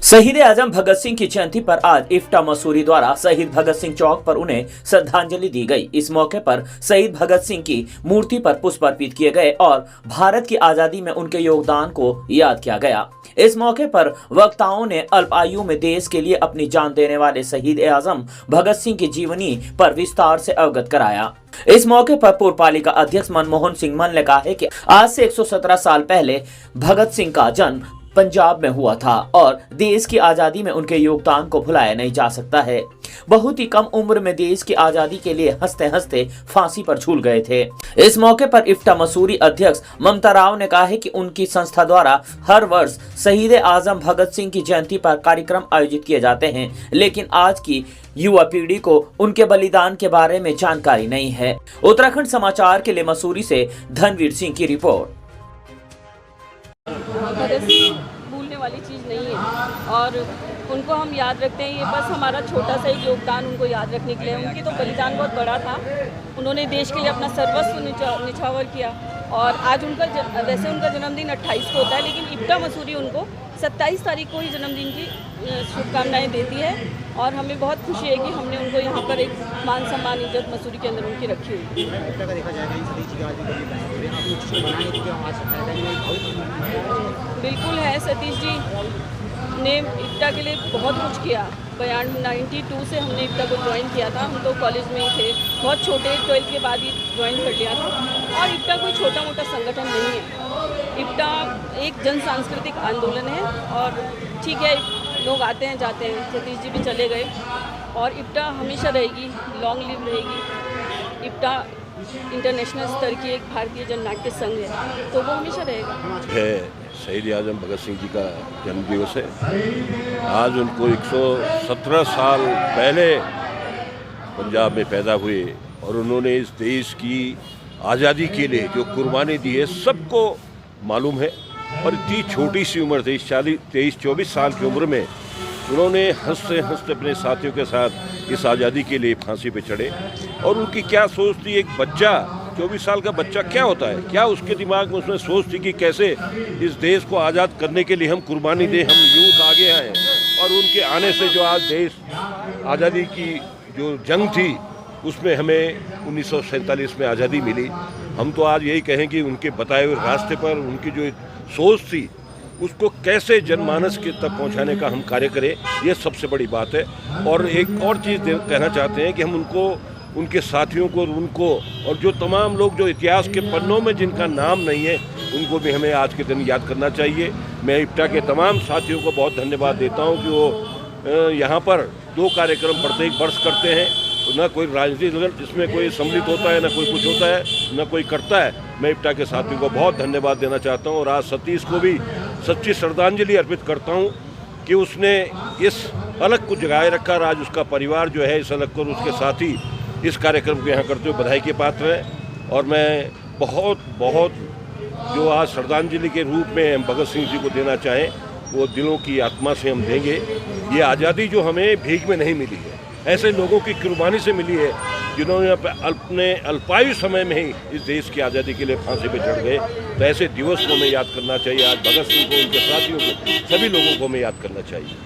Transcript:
शहीद आजम भगत सिंह की जयंती पर आज इफ्टा मसूरी द्वारा शहीद भगत सिंह चौक पर उन्हें श्रद्धांजलि दी गई। इस मौके पर शहीद भगत सिंह की मूर्ति पर पुष्प अर्पित किए गए और भारत की आजादी में उनके योगदान को याद किया गया। इस मौके पर वक्ताओं ने अल्प आयु में देश के लिए अपनी जान देने वाले शहीद आजम भगत सिंह की जीवनी पर विस्तार से अवगत कराया। इस मौके पर पूर्व पालिका अध्यक्ष मनमोहन सिंह मन ने कहा है कि आज से 117 साल पहले भगत सिंह का जन्म पंजाब में हुआ था और देश की आजादी में उनके योगदान को भुलाया नहीं जा सकता है। बहुत ही कम उम्र में देश की आजादी के लिए हंसते हंसते फांसी पर झूल गए थे। इस मौके पर इफ्टा मसूरी अध्यक्ष ममता राव ने कहा है कि उनकी संस्था द्वारा हर वर्ष शहीद आजम भगत सिंह की जयंती पर कार्यक्रम आयोजित किए जाते हैं, लेकिन आज की युवा पीढ़ी को उनके बलिदान के बारे में जानकारी नहीं है। उत्तराखंड समाचार के लिए मसूरी से धनवीर सिंह की रिपोर्ट। भगत सिंह भूलने वाली चीज़ नहीं है और उनको हम याद रखते हैं। ये बस हमारा छोटा सा एक योगदान उनको याद रखने के लिए। उनकी तो बलिदान बहुत बड़ा था। उन्होंने देश के लिए अपना सर्वस्व निछावर किया और आज उनका वैसे उनका जन्मदिन 28 को होता है, लेकिन इफ्टा मसूरी उनको 27 तारीख को ही जन्मदिन की शुभकामनाएं देती है और हमें बहुत खुशी है कि हमने उनको यहाँ पर एक मान सम्मान इज्जत मसूरी के अंदर उनकी रखी हुई बिल्कुल है। सतीश जी ने इफ्टा के लिए बहुत कुछ किया। 92 से हमने इफ्टा को ज्वाइन किया था। हम तो कॉलेज में ही थे, बहुत छोटे, 12th के बाद ही ज्वाइन कर लिया था। और इफ्टा कोई छोटा मोटा संगठन नहीं है। इफ्टा एक जन सांस्कृतिक आंदोलन है और ठीक है, लोग आते हैं जाते हैं, सतीश जी भी चले गए और इफ्टा हमेशा रहेगी, लॉन्ग लिव रहेगी। इफ्टा इंटरनेशनल स्तर की एक भारतीय जननाट्य संघ है, तो वो हमेशा रहेगा। शहीद आजम भगत सिंह जी का जन्म दिवस है। आज उनको 117 साल पहले पंजाब में पैदा हुए और उन्होंने इस देश की आज़ादी के लिए जो कुर्बानी दी है सबको मालूम है। और इतनी छोटी सी उम्र, 23-24 साल की उम्र में उन्होंने हंसते हंसते अपने साथियों के साथ इस आज़ादी के लिए फांसी पे चढ़े। और उनकी क्या सोच थी, एक बच्चा 24 साल का बच्चा क्या होता है, क्या उसके दिमाग में उसमें सोच थी कि कैसे इस देश को आज़ाद करने के लिए हम कुर्बानी दें, हम यूथ आगे आए। और उनके आने से जो आज देश आज़ादी की जो जंग थी उसमें हमें 1947 में आज़ादी मिली। हम तो आज यही कहें कि उनके बताए हुए रास्ते पर उनकी जो सोच थी उसको कैसे जनमानस के तक पहुंचाने का हम कार्य करें, ये सबसे बड़ी बात है। और एक और चीज़ कहना चाहते हैं कि हम उनको, उनके साथियों को, उनको और जो तमाम लोग जो इतिहास के पन्नों में जिनका नाम नहीं है उनको भी हमें आज के दिन याद करना चाहिए। मैं इफ्टा के तमाम साथियों को बहुत धन्यवाद देता हूं कि वो यहाँ पर 2 कार्यक्रम प्रत्येक वर्ष करते हैं। न कोई राजनीतिक दल जिसमें कोई सम्मिलित होता है, न कोई कुछ होता है, न कोई करता है। मैं इफ्टा के साथियों को बहुत धन्यवाद देना चाहता हूँ और आज सतीश को भी सच्ची श्रद्धांजलि अर्पित करता हूँ कि उसने इस अलग को जगाए रखा और आज उसका परिवार जो है इस अलग को, उसके साथी इस कार्यक्रम को यहाँ करते हुए बधाई के पात्र हैं। और मैं बहुत जो आज श्रद्धांजलि के रूप में हम भगत सिंह जी को देना चाहें वो दिलों की आत्मा से हम देंगे। ये आज़ादी जो हमें भीख में नहीं मिली है, ऐसे लोगों की कुर्बानी से मिली है जिन्होंने अपने अल्पायु समय में ही इस देश की आज़ादी के लिए फांसी पे चढ़ गए। तो ऐसे दिवस को हमें याद करना चाहिए। आज भगत सिंह को, उनके साथियों को, सभी लोगों को हमें याद करना चाहिए।